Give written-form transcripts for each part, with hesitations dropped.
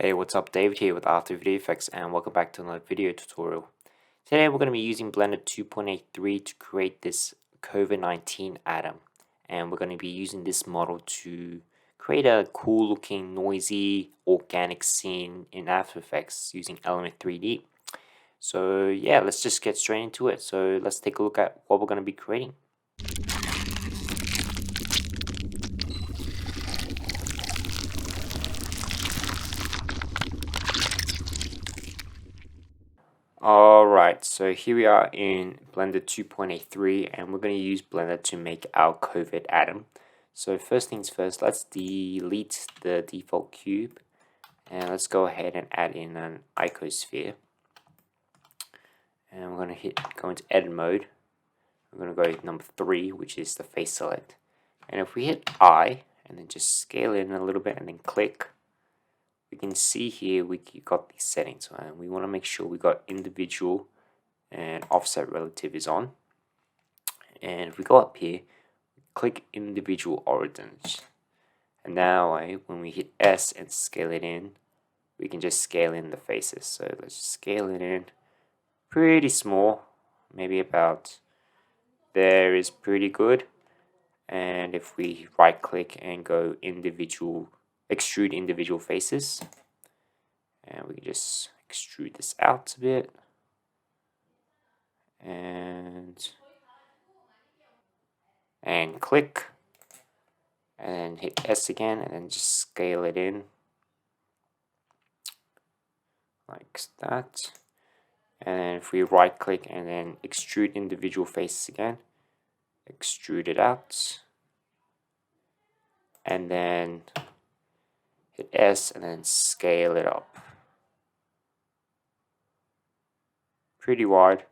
Hey, what's up? David here with After VideoFX and welcome back to another video tutorial. Today we're going to be using Blender 2.83 to create this COVID-19 atom, and we're going to be using this model to create a cool looking noisy organic scene in After Effects using Element 3D. So yeah, let's just get straight into it. So let's take a look at what we're going to be creating. Alright, so here we are in Blender 2.83 and we're going to use Blender to make our COVID atom. So first things first, let's delete the default cube and let's go ahead and add in an icosphere. And we're going to go into edit mode. We're going to go with number 3, which is the face select. And if we hit I and then just scale in a little bit and then click, we can see here we got these settings, and we want to make sure we got individual and offset relative is on. And if we go up here, click individual origins, and now when we hit S and scale it in, we can just scale in the faces. So let's scale it in pretty small, maybe about there is pretty good. And if we right click and go individual, extrude individual faces, and we can just extrude this out a bit and click and then hit S again and then just scale it in like that. And if we right click and then extrude individual faces again, extrude it out and then hit S and then scale it up pretty wide,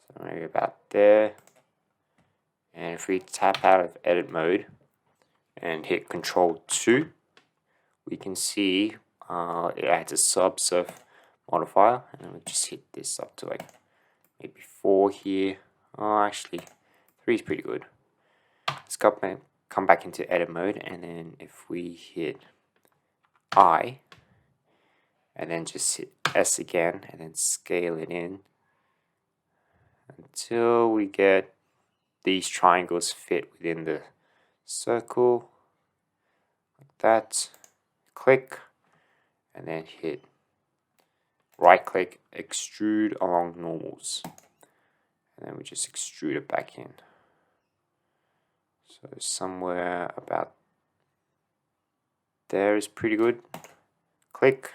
so maybe about there. And if we tap out of edit mode and hit Control 2, we can see it adds a subsurf modifier, and then we just hit this up to like maybe 4 here. Oh, actually 3 is pretty good. Let's come back into edit mode, and then if we hit I and then just hit S again and then scale it in until we get these triangles fit within the circle like that. Click and then hit right click, extrude along normals, and then we just extrude it back in. So somewhere about there is pretty good. Click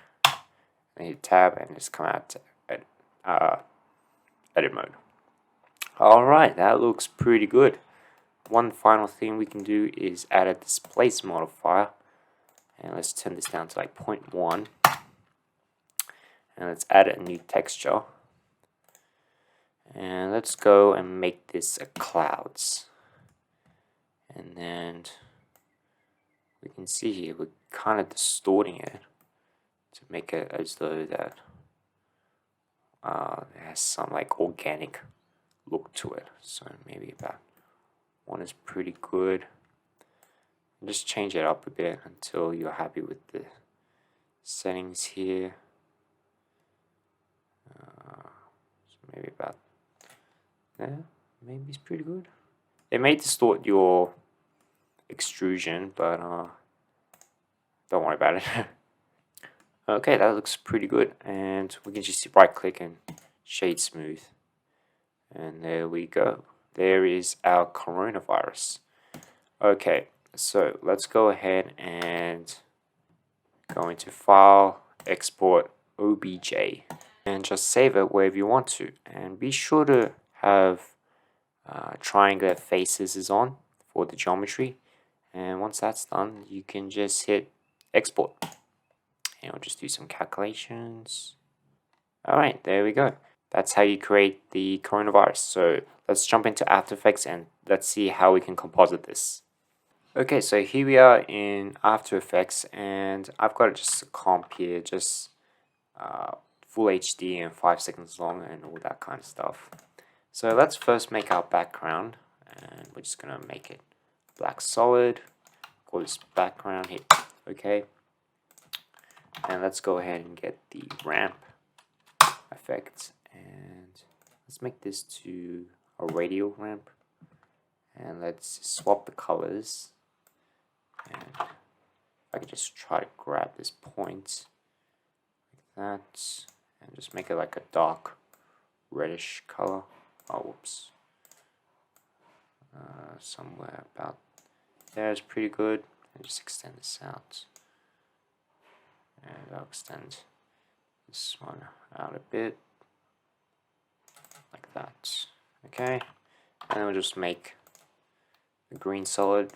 and hit tab and just come out to edit mode. Alright, that looks pretty good. One final thing we can do is add a displace modifier, and let's turn this down to like 0.1, and let's add a new texture, and let's go and make this a clouds. And then we can see here we're kind of distorting it to make it as though that it has some like organic look to it. So maybe about 1 is pretty good. And just change it up a bit until you're happy with the settings here. So maybe about there. Maybe it's pretty good. It may distort your extrusion, but don't worry about it. Okay, that looks pretty good, and we can just right click and shade smooth, and there we go. There is our coronavirus. Okay, so let's go ahead and go into File, Export, OBJ, and just save it wherever you want to, and be sure to have triangular faces is on for the geometry. And once that's done, you can just hit export. And I'll just do some calculations. Alright, there we go. That's how you create the coronavirus. So let's jump into After Effects and let's see how we can composite this. Okay, so here we are in After Effects, and I've got just a comp here, just full HD and 5 seconds long and all that kind of stuff. So let's first make our background, and we're just going to make it black solid. Call this background, hit OK. And let's go ahead and get the ramp effect, and let's make this to a radial ramp, and let's swap the colors. And I can just try to grab this point like that and just make it like a dark reddish color. Oh, whoops. Somewhere about there is pretty good. And just extend this out, and I'll extend this one out a bit like that. Okay, and then we'll just make the green solid,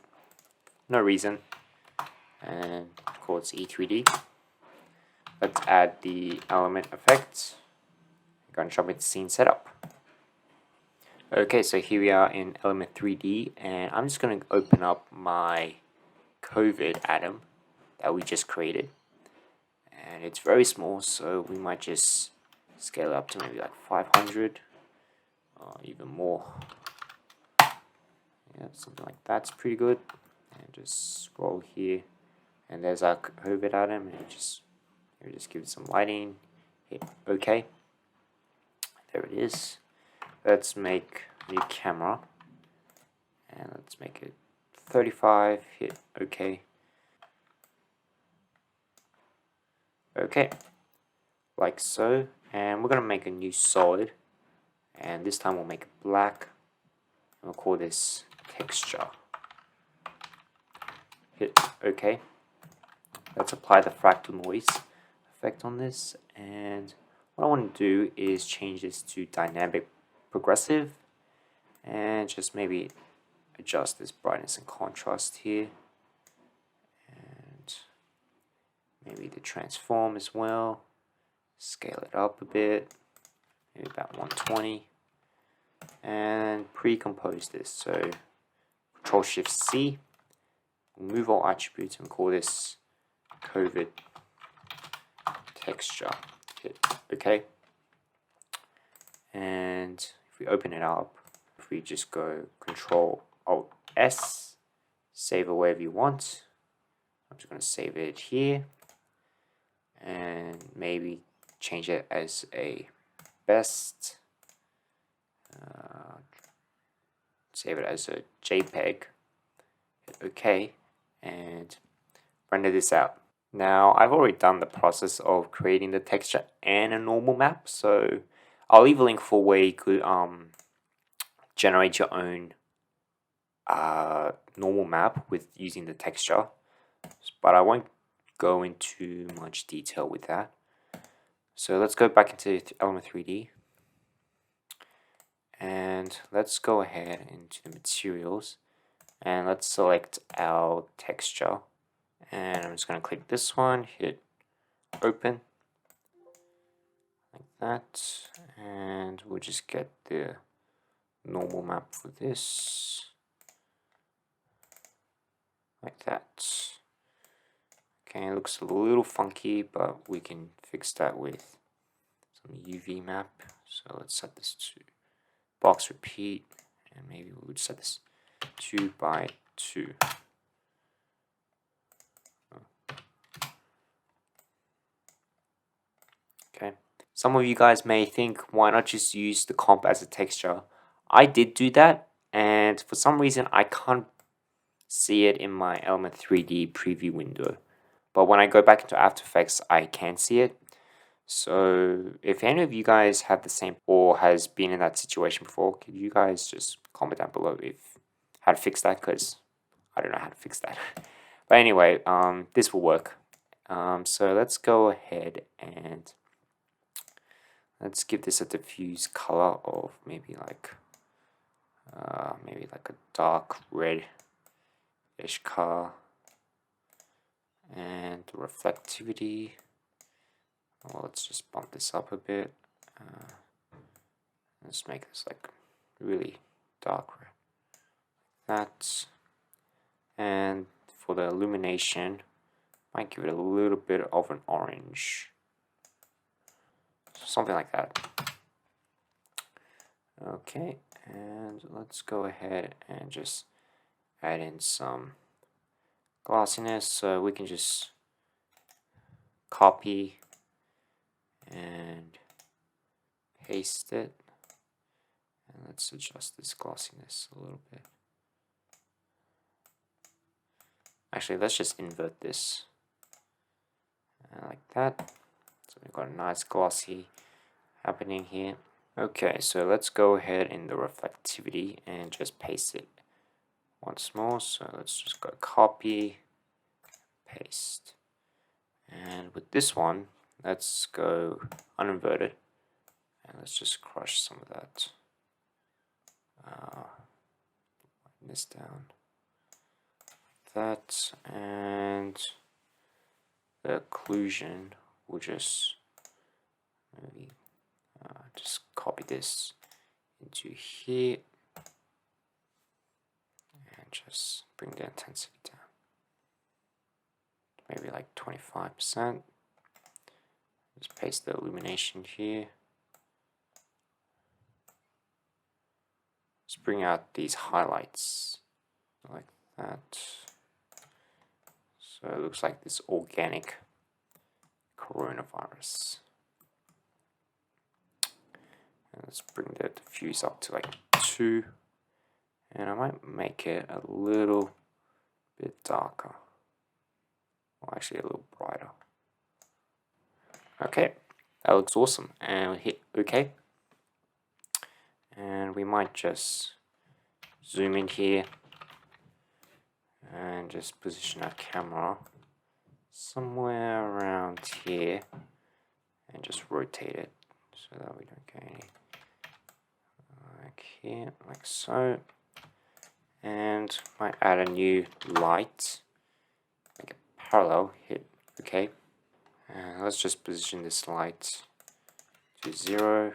no reason, and call it E3D. Let's add the element effect. I'm going to jump into scene setup. Okay, so here we are in element 3D, and I'm just going to open up my COVID atom that we just created. And it's very small, so we might just scale it up to maybe like 500 or even more. Yeah, something like that's pretty good. And just scroll here, and there's our COVID atom, and just give it some lighting. Hit OK. There it is. Let's make a new camera, and let's make it 35. Hit OK. Okay, like so. And we're gonna make a new solid, and this time we'll make it black, and we'll call this texture. Hit OK. Let's apply the fractal noise effect on this, and what I want to do is change this to dynamic progressive, and just maybe adjust this brightness and contrast here, and maybe the transform as well. Scale it up a bit, maybe about 120, and pre-compose this. So Control-Shift-C, remove all attributes and call this COVID texture. Hit OK. And if we open it up, if we just go Control-Alt-S, save it wherever you want. I'm just going to save it here, and maybe change it as a best. Save it as a JPEG. Hit OK, and render this out. Now I've already done the process of creating the texture and a normal map, so I'll leave a link for where you could generate your own normal map with using the texture, but I won't go into much detail with that. So let's go back into element 3D, and let's go ahead into the materials, and let's select our texture, and I'm just going to click this one, hit open like that, and we'll just get the normal map for this like that. Okay, it looks a little funky, but we can fix that with some UV map. So let's set this to box repeat, and maybe we would set this 2 by 2. Okay. Some of you guys may think, why not just use the comp as a texture? I did do that, and for some reason I can't see it in my Element 3D preview window. But when I go back into After Effects, I can see it. So if any of you guys have the same or has been in that situation before, could you guys just comment down below if how to fix that, because I don't know how to fix that. But anyway, this will work. So let's go ahead and let's give this a diffuse color of maybe like a dark red-ish color, and the reflectivity. Well, let's just bump this up a bit. Let's make this like really dark red. That, and for the illumination, might give it a little bit of an orange, something like that. Okay, and let's go ahead and just add in some glossiness, so we can just copy and paste it. And let's adjust this glossiness a little bit. Actually, let's just invert this like that. So we've got a nice glossy happening here. Okay, so let's go ahead in the reflectivity and just paste it once more. So let's just go copy, paste. And with this one, let's go uninverted and let's just crush some of that. This down. That, and the occlusion will just maybe just copy this into here and just bring the intensity down, maybe like 25%. Just paste the illumination here. Let's bring out these highlights like that. So it looks like this organic coronavirus. And let's bring the diffuse up to like 2. And I might make it a little bit darker. Or actually a little brighter. Okay, that looks awesome. And we hit OK. And we might just zoom in here and just position our camera somewhere around here and just rotate it so that we don't get any like here, like so. And might add a new light, make it parallel, hit OK. And let's just position this light to 0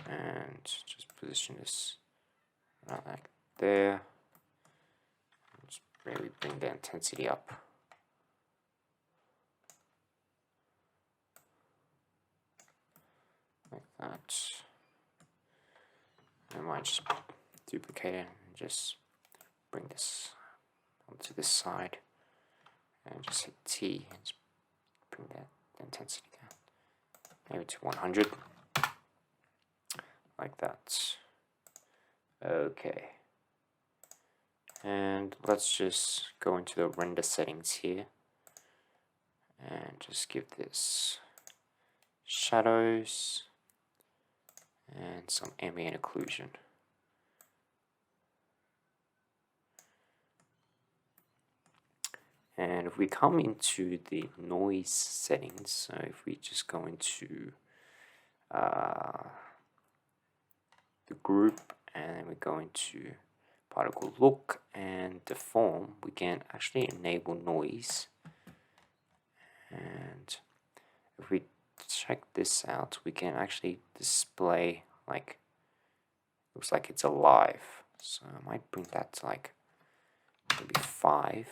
and just position this right like there. Just really bring the intensity up. Like that. I might just duplicate it and just bring this onto this side and just hit T and just bring that intensity down, maybe to 100, like that. Okay, and let's just go into the render settings here and just give this shadows and some ambient occlusion. And if we come into the noise settings, so if we just go into the group and then we go into particle look and deform, we can actually enable noise. And if we check this out, we can actually display like, looks like it's alive. So I might bring that to like maybe 5.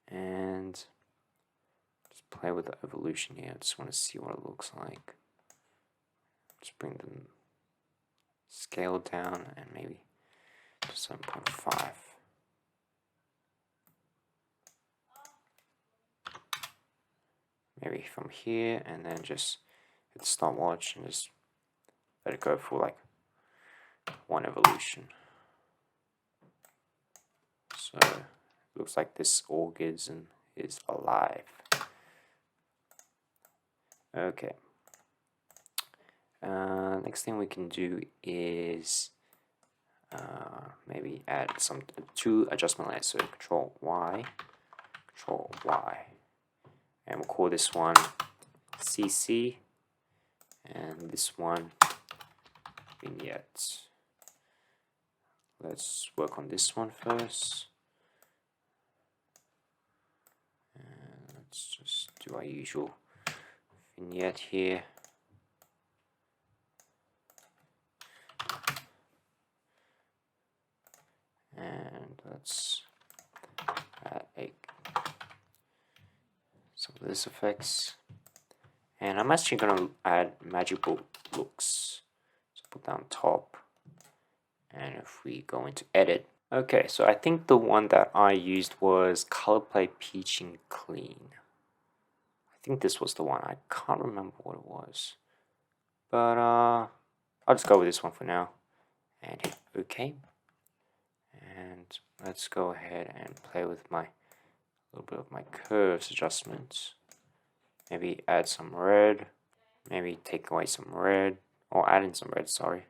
And just play with the evolution here. I just want to see what it looks like. Just bring the scale down and maybe to 7.5. Maybe from here, and then just hit stopwatch and just let it go for like 1 evolution. So looks like this organism is alive. Okay. Next thing we can do is maybe add some 2 adjustment layers. So Control Y, and we'll call this one CC, and this one vignette. Let's work on this one first. Let's just do our usual vignette here. And let's add some of this effects. And I'm actually going to add magical looks. So put down top. And if we go into edit, Okay, so I think the one that I used was Color Play Peach and Clean. I think this was the one. I can't remember what it was. But I'll just go with this one for now. And hit OK. And let's go ahead and play with my little bit of my curves adjustments. Maybe add some red. Maybe take away some red. Or add in some red, sorry.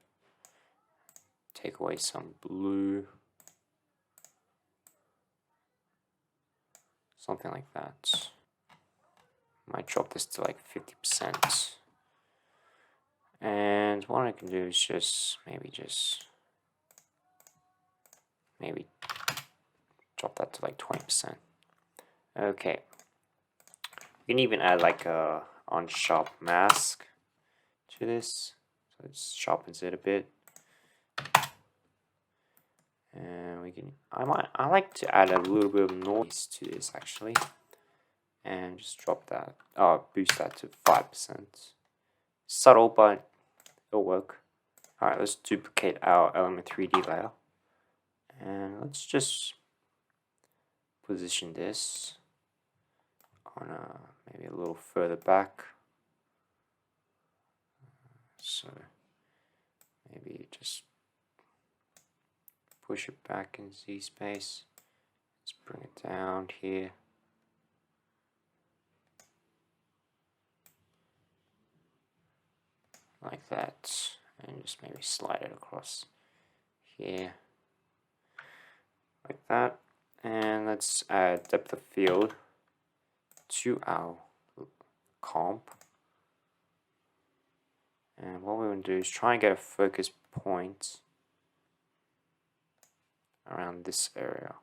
Take away some blue. Something like that. Might drop this to like 50%. And what I can do is just maybe drop that to like 20%. Okay. You can even add like a on sharp mask to this, so it sharpens it a bit. And we can I like to add a little bit of noise to this actually, and just drop that, boost that to 5%. Subtle, but it'll work. Alright, let's duplicate our element 3D layer, and let's just position this on maybe a little further back. So maybe just push it back in Z space. Let's bring it down here. Like that. And just maybe slide it across here. Like that. And let's add depth of field to our comp. And what we're going to do is try and get a focus point around this area.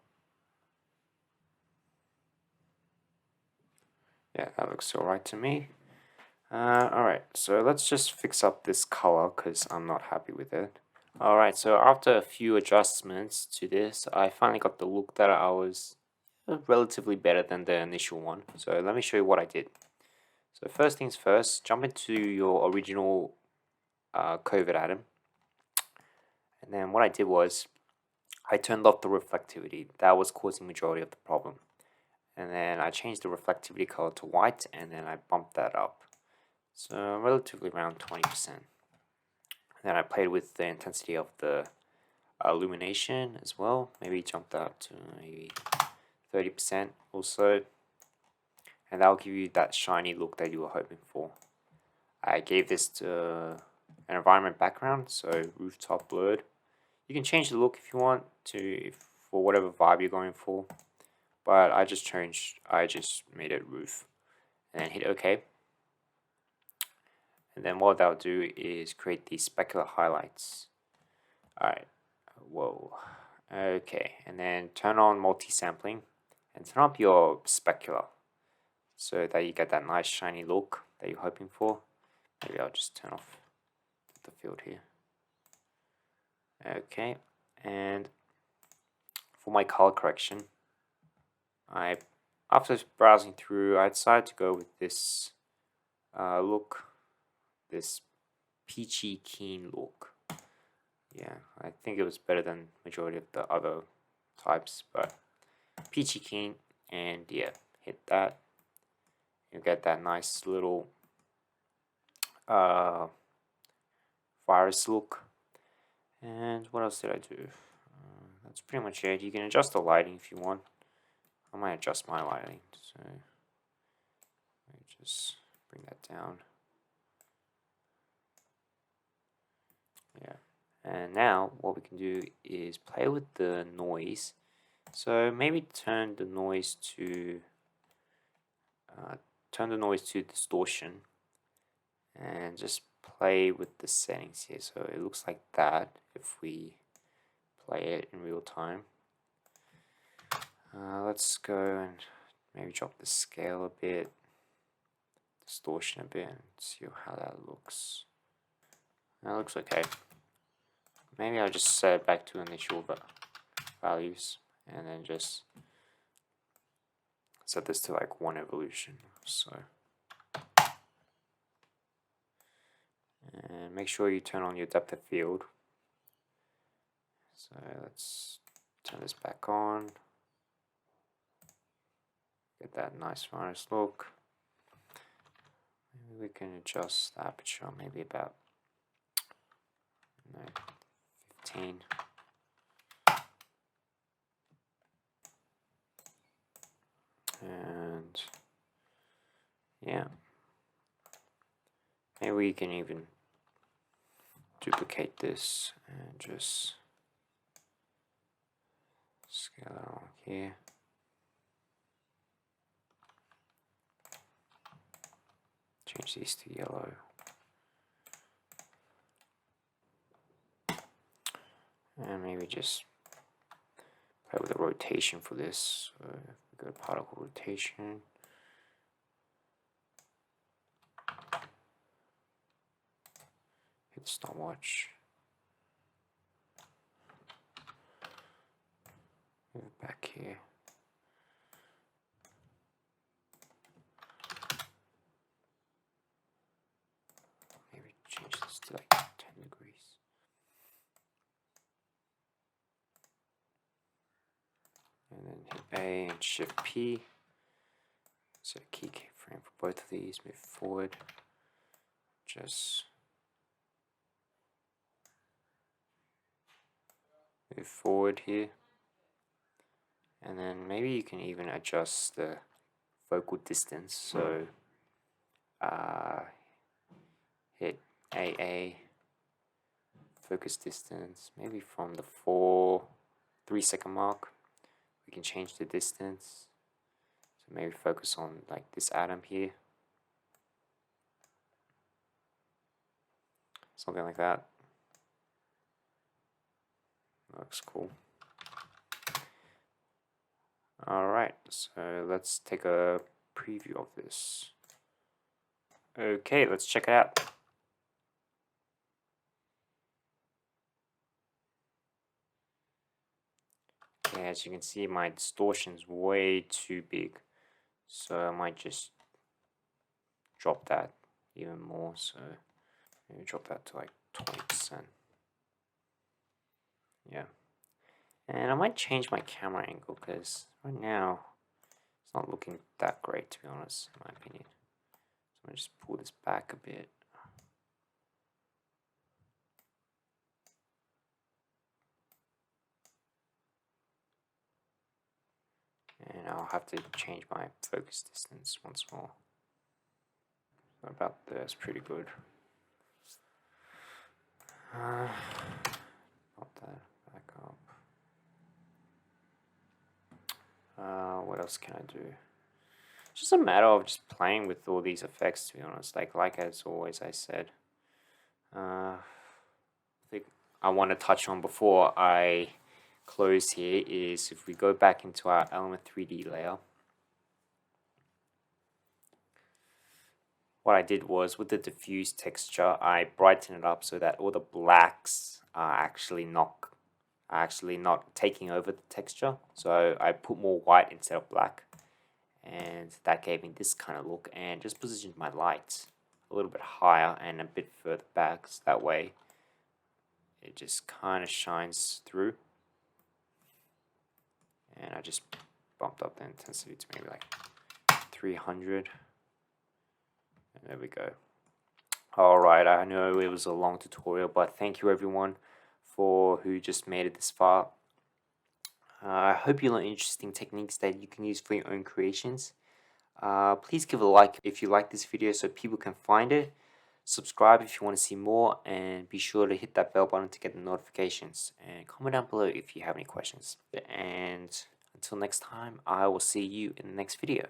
Yeah, that looks alright to me. Alright, so let's just fix up this color because I'm not happy with it. Alright, so after a few adjustments to this, I finally got the look that I was relatively better than the initial one. So let me show you what I did. So first things first, jump into your original COVID atom. And then what I did was, I turned off the reflectivity. That was causing majority of the problem. And then I changed the reflectivity color to white, and then I bumped that up. So relatively around 20%. Then I played with the intensity of the illumination as well. Maybe jump that to maybe 30% also. And that'll give you that shiny look that you were hoping for. I gave this to an environment background, so rooftop blurred. You can change the look if you want to, for whatever vibe you're going for. But I just made it roof. And then hit OK. And then what that'll do is create these specular highlights. Alright, whoa. Okay, and then turn on multi-sampling and turn up your specular so that you get that nice shiny look that you're hoping for. Maybe I'll just turn off the field here. Okay, and for my color correction, after browsing through, I decided to go with this look, this peachy keen look. Yeah, I think it was better than majority of the other types, but peachy keen, and yeah, hit that. You get that nice little virus look. And what else did I do? That's pretty much it. You can adjust the lighting if you want. I might adjust my lighting, so let me just bring that down. Yeah. And now what we can do is play with the noise. So maybe turn the noise to distortion, and just play with the settings here. So it looks like that if we play it in real time. Let's go and maybe drop the scale a bit, distortion a bit, and see how that looks. That looks okay. Maybe I'll just set it back to initial values, and then just set this to like 1 evolution. So, and make sure you turn on your depth of field. So let's Turn this back on. Get that nice finest look. Maybe we can adjust the aperture, maybe about 15. And yeah, maybe we can even duplicate this and just scale it on here. Change these to yellow. And maybe just play with the rotation for this. So if we go to particle rotation. Hit stopwatch. Move it back here. Maybe change this to like 10 degrees. And then hit A and Shift P. Set a keyframe for both of these. Move forward. Just move forward here. And then maybe you can even adjust the focal distance. So hit AA, focus distance, maybe from the 3-second mark. We can change the distance. So maybe focus on like this atom here. Something like that. Looks cool. Alright, so let's take a preview of this. Okay, let's check it out. Okay, as you can see, my distortion's way too big. So I might just drop that even more. So maybe drop that to like 20%. Yeah. And I might change my camera angle because right now it's not looking that great, to be honest, in my opinion. So I'm going to just pull this back a bit. And I'll have to change my focus distance once more. So about that's pretty good. Pop that back up. What else can I do? It's just a matter of just playing with all these effects, to be honest. Like as always I said. I think I want to touch on before I close here is if we go back into our Element 3D layer. What I did was with the diffuse texture, I brighten it up so that all the blacks are actually not taking over the texture. So I put more white instead of black, and that gave me this kind of look. And just positioned my lights a little bit higher and a bit further back, so that way it just kind of shines through. And I just bumped up the intensity to maybe like 300. And there we go. Alright, I know it was a long tutorial, but thank you everyone for who just made it this far. I hope you learned interesting techniques that you can use for your own creations. Please give it a like if you like this video so people can find it. Subscribe if you want to see more, and be sure to hit that bell button to get the notifications. And comment down below if you have any questions. And until next time, I will see you in the next video.